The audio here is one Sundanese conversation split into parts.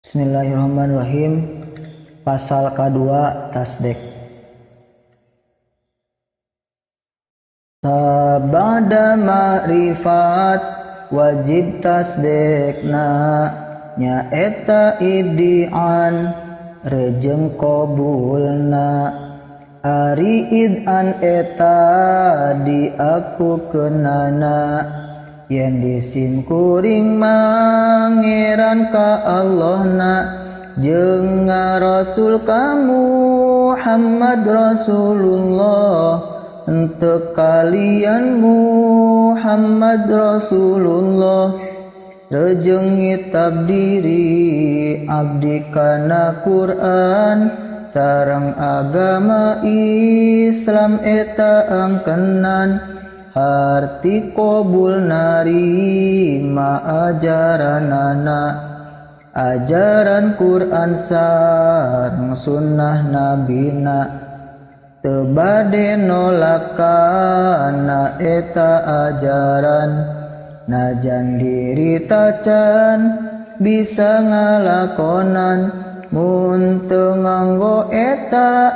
Bismillahirrahmanirrahim. Pasal kedua, tasdik. Sabada ma'rifat wajib tasdikna nyaeta idian rejeng qabulna ari idan eta di aku kenana yen disim kuring mangeran ka Allahna jeung Rasul kamu Muhammad Rasulullah henteu kalian Muhammad Rasulullah rejeng ngitab diri abdi kana Quran sareng agama Islam eta angkenan harti qabul narima ajaranana ajaran Quran sareng sunnah nabina teu bade nolakana eta ajaran najan diri tacan bisa ngalakonan mun teu nganggo eta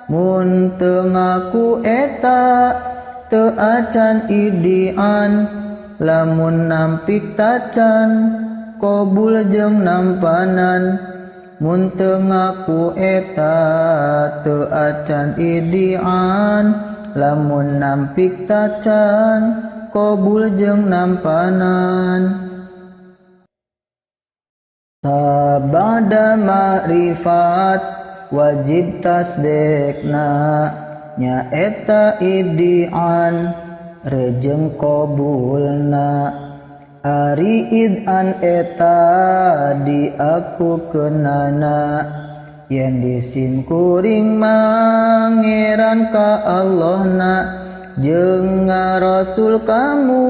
mun teu ngaku eta teu acan idian lamun nampik tacan qabul jeung nampanan mun teu ngaku eta teu acan idian lamun nampik tacan qabul jeung nampanan. Sabada ma'rifat wajib tasdikna nyaeta idian rejeng qabulna ari idan eta di aku kenana yen disim kuring mangeran ka Allahna jeung Rasul kamu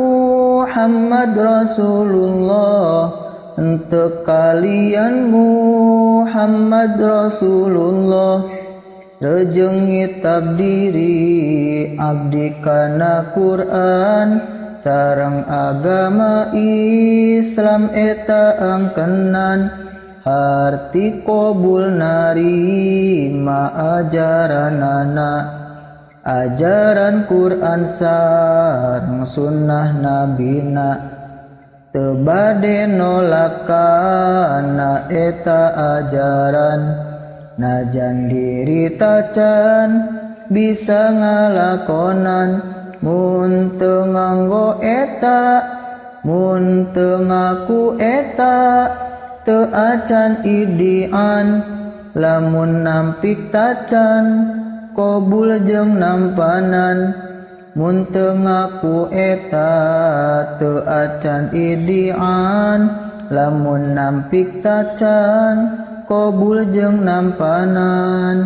Muhammad Rasulullah henteu kalian Muhammad Rasulullah rejeng ngitab diri abdi kana Quran sareng agama Islam eta angkenan harti qabul narima ajaranana ajaran Quran sareng sunnah nabina teu bade nolakana eta ajaran najan diri tacan bisa ngalakonan mun teu nganggo eta mun teu ngaku eta teu acan idian lamun nampik tacan qabul jeung nampanan mun teu ngaku eta teu acan idian lamun nampik tacan qabul jeung nampanan.